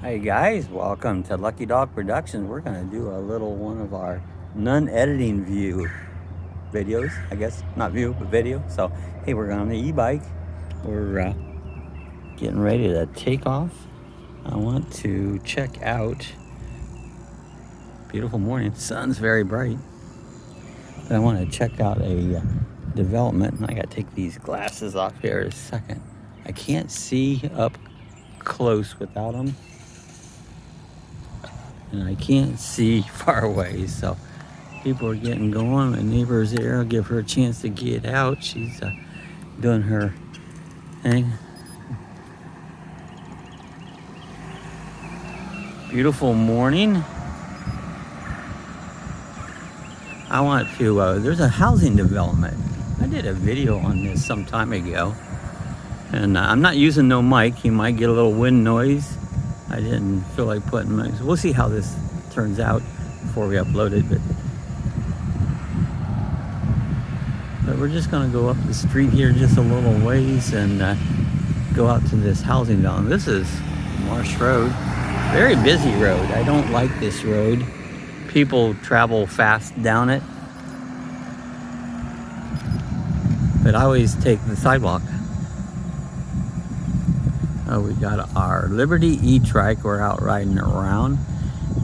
Hey guys, welcome to Lucky Dog Productions. We're going to do a little one of our non-editing view videos, I guess. Not view, but video. So, hey, we're on the e-bike. We're getting ready to take off. I want to check out. Beautiful morning. The sun's very bright. But I want to check out a development. I got to take these glasses off here a second. I can't see up close without them. And I can't see far away, so people are getting going. My neighbor's there. I'll give her a chance to get out. She's doing her thing. Beautiful morning. I want to, there's a housing development. I did a video on this some time ago. And I'm not using no mic. You might get a little wind noise. I didn't feel like putting my... We'll see how this turns out before we upload it. But we're just going to go up the street here just a little ways and go out to this housing development. This is Marsh Road. Very busy road. I don't like this road. People travel fast down it. But I always take the sidewalk. Oh, we got our Liberty e-trike. We're out riding around.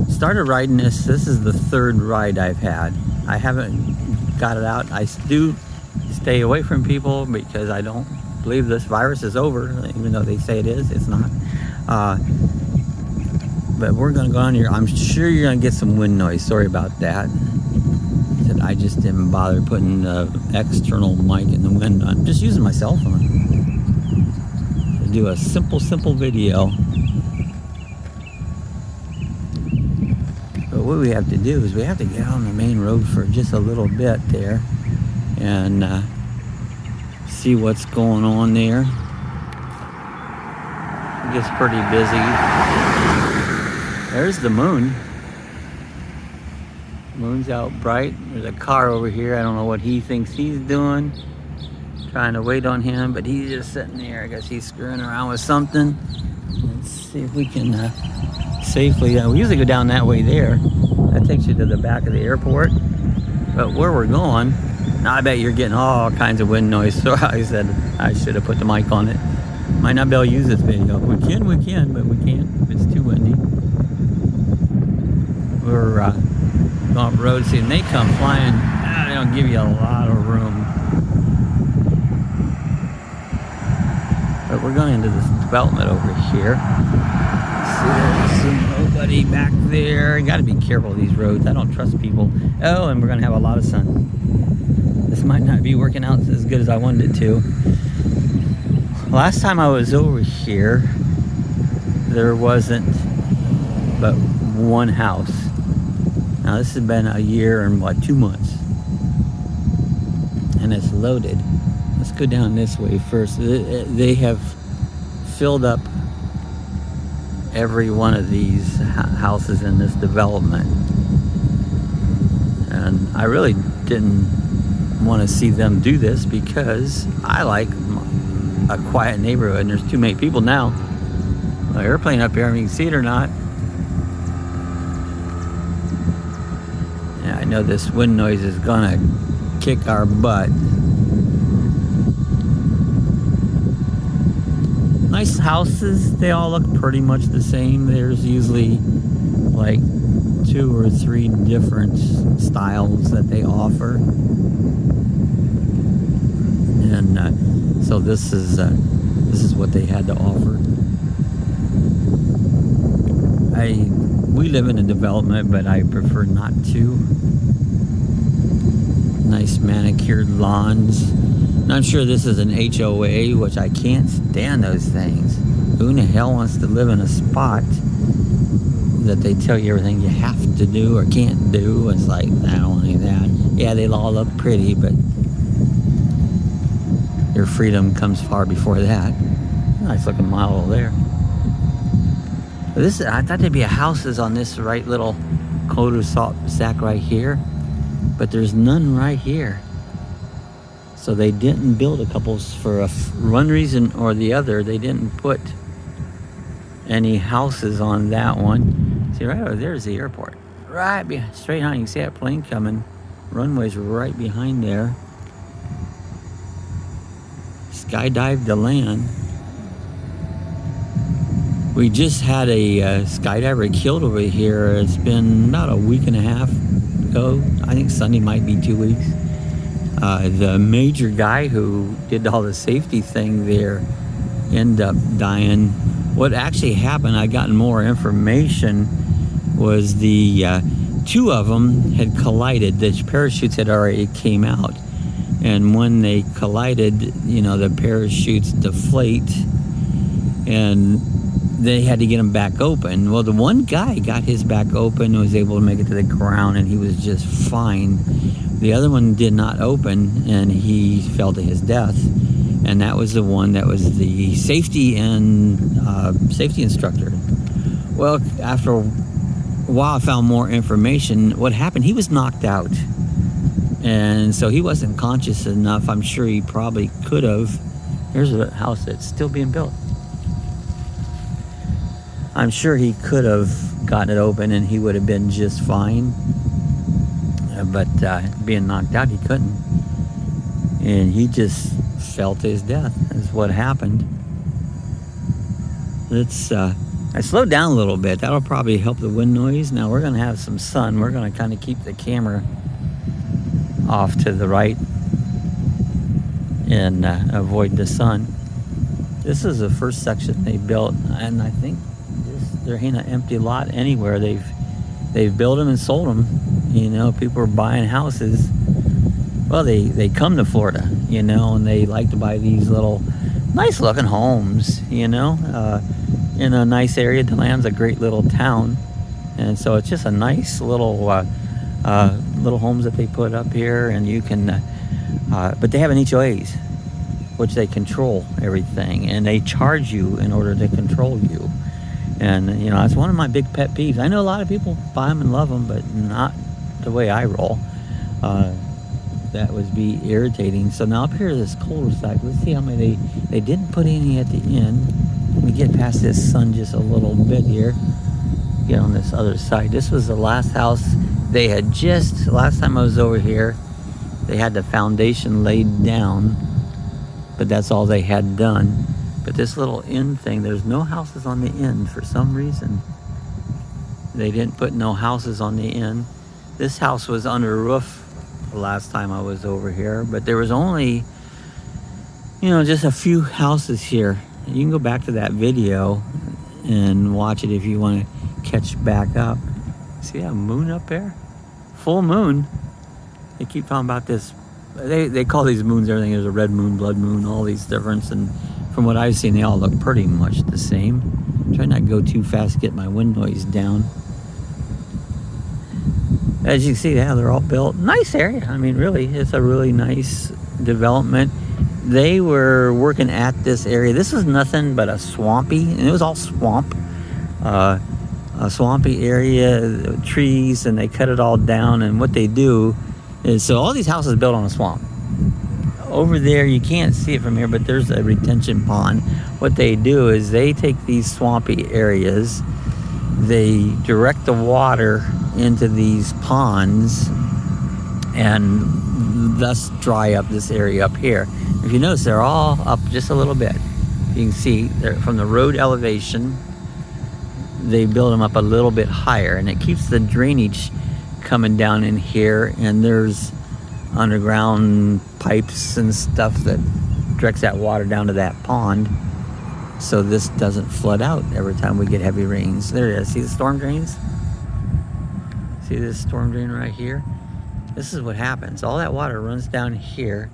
Started riding this. This is the third ride I've had. I haven't got it out. I do stay away from people because I don't believe this virus is over, even though they say it is. It's not. But we're going to go on here. I'm sure you're going to get some wind noise. Sorry about that. I just didn't bother putting the external mic in the wind. I'm just using my cell phone. Do a simple video. But what we have to do is we have to get on the main road for just a little bit there and see what's going on there. It gets pretty busy. There's the moon. Moon's out bright. There's a car over here. I don't know what he thinks he's doing. Trying to wait on him, but he's just sitting there. I guess he's screwing around with something. Let's see if we can safely. We usually go down that way there. That takes you to the back of the airport. But where we're going, now I bet you're getting all kinds of wind noise. So I said I should have put the mic on it. Might not be able to use this video. We can, but we can't if it's too windy. We're going up the road, see, and they come flying. They don't give you a lot of room. But we're going into this development over here. See nobody back there. You got to be careful of these roads. I don't trust people. Oh, and we're going to have a lot of sun. This might not be working out as good as I wanted it to. Last time I was over here, there wasn't but one house. Now this has been a year and 2 months. And it's loaded. Let's go down this way first. They have filled up every one of these houses in this development. And I really didn't want to see them do this because I like a quiet neighborhood and there's too many people now. The airplane up here, I mean, you can see it or not. Yeah, I know this wind noise is gonna kick our butt. Nice houses, they all look pretty much the same. There's usually like 2 or 3 different styles that they offer. And so this is what they had to offer. We live in a development, but I prefer not to. Nice manicured lawns. I'm sure this is an HOA, which I can't stand those things. Who in the hell wants to live in a spot that they tell you everything you have to do or can't do? It's like, I don't want any of that. Yeah, they all look pretty, but your freedom comes far before that. Nice looking model there. But this, I thought there'd be houses on this right little cul-de-sac right here, but there's none right here. So they didn't build a couple for one reason or the other. They didn't put any houses on that one. See, right over there's the airport. Right behind, straight on. You can see that plane coming. Runway's right behind there. Skydive to land. We just had a skydiver killed over here. It's been about a week and a half ago. I think Sunday might be 2 weeks. The major guy who did all the safety thing there ended up dying. What actually happened, I got more information, was the two of them had collided. The parachutes had already came out. And when they collided, you know, the parachutes deflate and they had to get them back open. Well, the one guy got his back open and was able to make it to the ground, and he was just fine. The other one did not open, and he fell to his death. And that was the one that was the safety instructor. Well, after a while, I found more information. What happened? He was knocked out, and so he wasn't conscious enough. I'm sure he probably could have. Here's a house that's still being built. I'm sure he could have gotten it open and he would have been just fine. But being knocked out, he couldn't. And he just fell to his death. That's what happened. I slowed down a little bit. That'll probably help the wind noise. Now we're going to have some sun. We're going to kind of keep the camera off to the right and avoid the sun. This is the first section they built, and I think there ain't an empty lot anywhere. They've built them and sold them. You know, people are buying houses. Well, they come to Florida, you know, and they like to buy these little nice looking homes, you know, in a nice area. DeLand's a great little town, and so it's just a nice little little homes that they put up here. And you can but they have an HOAs, which they control everything, and they charge you in order to control you. And, you know, it's one of my big pet peeves. I know a lot of people buy them and love them, but not the way I roll. That would be irritating. So now up here, this cul-de-sac, let's see how many they didn't put any at the end. Let me get past this sun just a little bit here. Get on this other side. This was the last house they had just, last time I was over here, they had the foundation laid down, but that's all they had done. But this little end thing, there's no houses on the end for some reason. They didn't put no houses on the end. This house was under a roof the last time I was over here, but there was only, you know, just a few houses here. You can go back to that video and watch it if you want to catch back up. See that moon up there? Full moon. They keep talking about this. They call these moons everything. There's a red moon, blood moon, all these difference, and from what I've seen, they all look pretty much the same. Try not to go too fast to get my wind noise down. As you can see, yeah, they're all built. Nice area. I mean, really, it's a really nice development. They were working at this area. This was nothing but a swampy, and it was all swamp. A swampy area, trees, and they cut it all down. And what they do is, so all these houses built on a swamp. Over there, you can't see it from here, but there's a retention pond. What they do is they take these swampy areas, they direct the water into these ponds, and thus dry up this area up here. If you notice, they're all up just a little bit. You can see they're from the road elevation, they build them up a little bit higher, and it keeps the drainage coming down in here, and there's underground pipes and stuff that directs that water down to that pond, so this doesn't flood out every time we get heavy rains. There it is. See the storm drains? See this storm drain right here? This is what happens. All that water runs down here,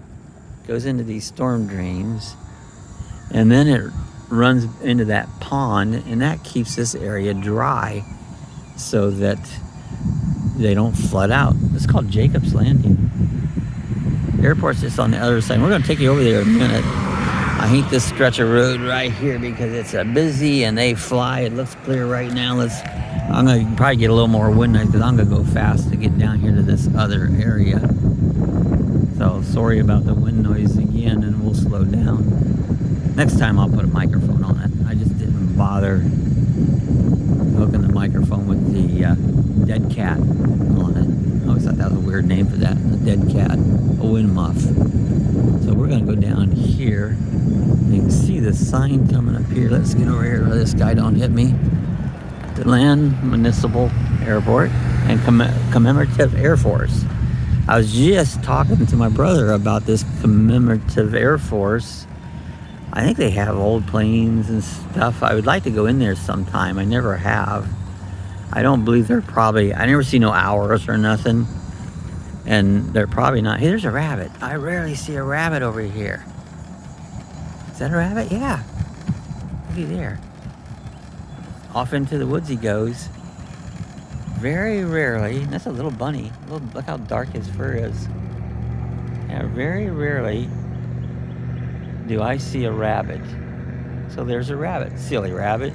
goes into these storm drains, and then it runs into that pond, and that keeps this area dry so that they don't flood out. It's called Jacob's Landing. The airport's just on the other side. We're going to take you over there in a minute. I hate this stretch of road right here because it's busy and they fly. It looks clear right now. I'm going to probably get a little more wind noise because I'm going to go fast to get down here to this other area. So sorry about the wind noise again, and we'll slow down. Next time I'll put a microphone on it. I just didn't bother hooking the microphone with the dead cat on it. I always thought that was a weird name for that, a dead cat, a wind muff. So we're gonna go down here. You can see the sign coming up here. Let's get over here where this guy don't hit me. DeLand Municipal Airport and Commemorative Air Force. I was just talking to my brother about this Commemorative Air Force. I think they have old planes and stuff. I would like to go in there sometime. I never have. I don't believe they're probably, I never see no hours or nothing. And they're probably not. Hey, there's a rabbit. I rarely see a rabbit over here. Is that a rabbit? Yeah. Looky there. Off into the woods he goes. Very rarely. That's a little bunny. Look how dark his fur is. Yeah, very rarely do I see a rabbit. So there's a rabbit. Silly rabbit.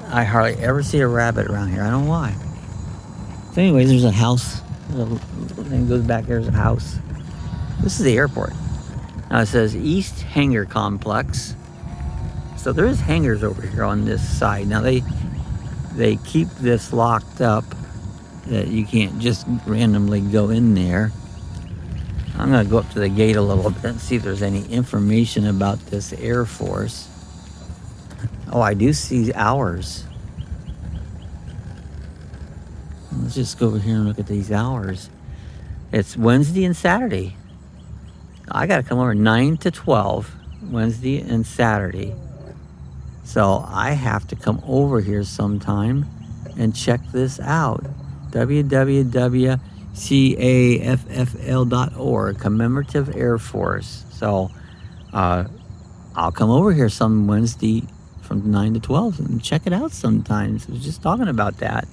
I hardly ever see a rabbit around here. I don't know why. So anyways, there's a house. The thing goes back, there's a house. This is the airport. Now it says East Hangar Complex. So there is hangars over here on this side. Now they keep this locked up that you can't just randomly go in there. I'm gonna go up to the gate a little bit and see if there's any information about this Air Force. Oh, I do see hours. Let's just go over here and look at these hours. It's Wednesday and Saturday. I gotta come over 9 to 12, Wednesday and Saturday. So I have to come over here sometime and check this out. www.caffl.org, Commemorative Air Force. So I'll come over here some Wednesday from 9 to 12 and check it out sometimes. I was just talking about that.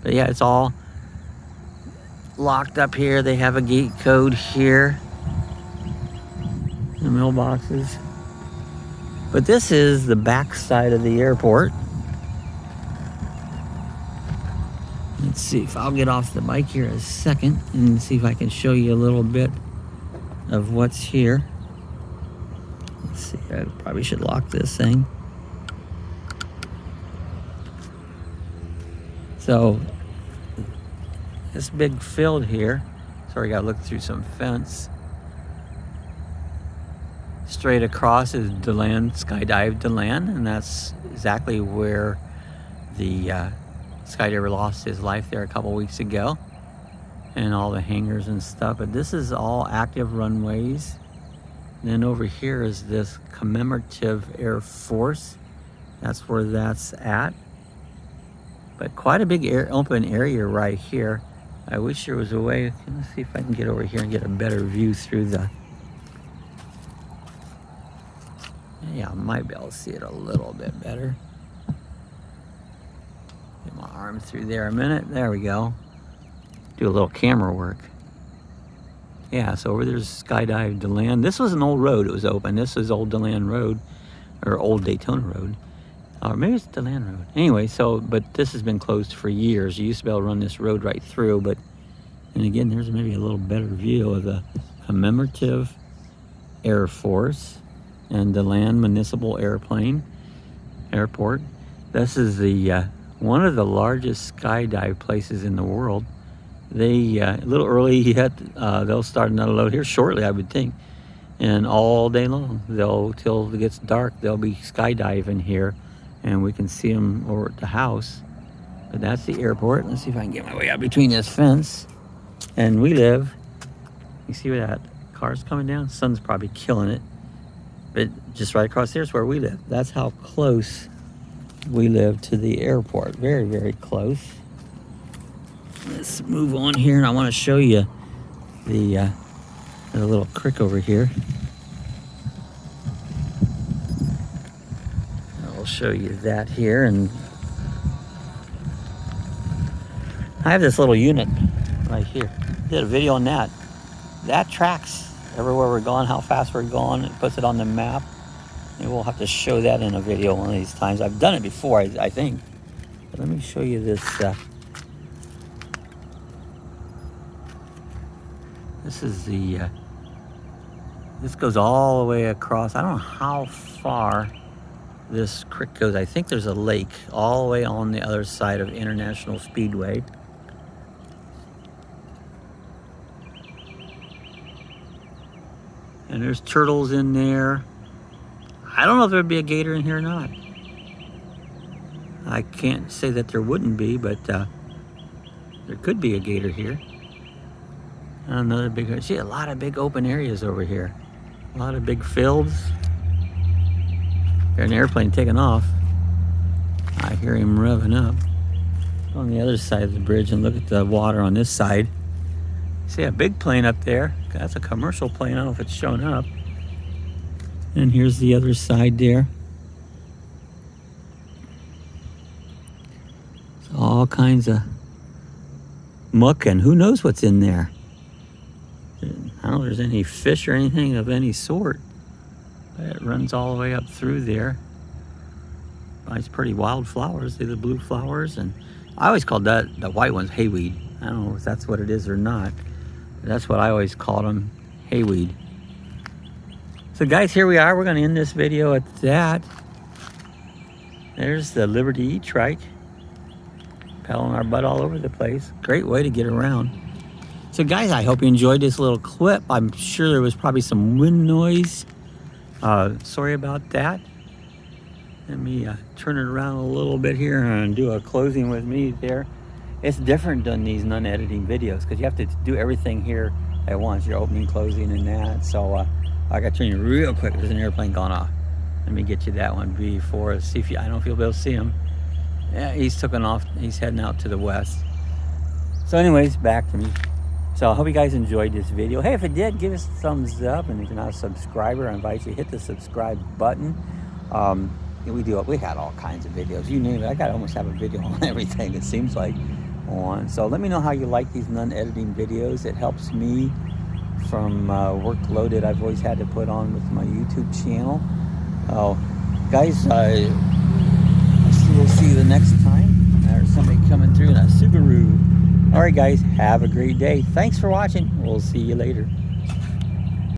But yeah, it's all locked up here. They have a gate code here. The mailboxes. But this is the back side of the airport. Let's see if I'll get off the bike here in a second and see if I can show you a little bit of what's here. Let's see, I probably should lock this thing. So, this big field here, sorry, I gotta look through some fence. Straight across is DeLand, Skydive DeLand, and that's exactly where the skydiver lost his life there a couple weeks ago, and all the hangars and stuff. But this is all active runways. And then over here is this Commemorative Air Force. That's where that's at. But quite a big open area right here. I wish there was a way. Let's see if I can get over here and get a better view through the. Yeah, I might be able to see it a little bit better. Get my arm through there a minute. There we go. Do a little camera work. Yeah, so over there's Skydive DeLand. This was an old road. It was open. This is Old DeLand Road, or Old Daytona Road. Or maybe it's DeLand Road. Anyway, so, but this has been closed for years. You used to be able to run this road right through, but, and again, there's maybe a little better view of the Commemorative Air Force and DeLand Municipal Airport. This is the one of the largest skydive places in the world. They a little early yet. They'll start another load here shortly, I would think, and all day long. Till it gets dark. They'll be skydiving here, and we can see them over at the house. But that's the airport. Let's see if I can get my way out between this fence. And we live. You see where that car's coming down? Sun's probably killing it. But just right across there is where we live. That's how close we live to the airport. Very, very close. Let's move on here, and I want to show you the little creek over here. I'll show you that here, and I have this little unit right here. Did a video on that. That tracks everywhere we're going, how fast we're going. It puts it on the map. And we'll have to show that in a video one of these times. I've done it before, I think. But let me show you this. This is the. This goes all the way across. I don't know how far this creek goes. I think there's a lake all the way on the other side of International Speedway. And there's turtles in there. I don't know if there'd be a gator in here or not. I can't say that there wouldn't be, but there could be a gator here. Another big, see a lot of big open areas over here. A lot of big fields. There's an airplane taking off. I hear him revving up. On the other side of the bridge and look at the water on this side. See a big plane up there. That's a commercial plane. I don't know if it's showing up. And here's the other side there. All kinds of muck and who knows what's in there. I don't know if there's any fish or anything of any sort. But it runs all the way up through there. Nice pretty wildflowers. See the blue flowers? And I always called that, the white ones, hayweed. I don't know if that's what it is or not. But that's what I always called them, hayweed. So guys, here we are. We're going to end this video at that. There's the Liberty E-Trike. Pedaling our butt all over the place. Great way to get around. So guys, I hope you enjoyed this little clip. I'm sure there was probably some wind noise. Sorry about that. Let me turn it around a little bit here and do a closing with me there. It's different than these non-editing videos because you have to do everything here at once. Your opening, closing, and that. So I got to turn you real quick. There's an airplane going off. Let me get you that one before. See if you. I don't know if you'll be able to see him. Yeah, he's taking off. He's heading out to the west. So anyways, back to me. So I hope you guys enjoyed this video. Hey, if it did, give us a thumbs up. And if you're not a subscriber, I invite you to hit the subscribe button. We got all kinds of videos. You name it. I got to almost have a video on everything, it seems like. So let me know how you like these non-editing videos. It helps me from workload that I've always had to put on with my YouTube channel. Guys, we'll see you the next time. There's somebody coming through in a Subaru. All right, guys, have a great day. Thanks for watching. We'll see you later.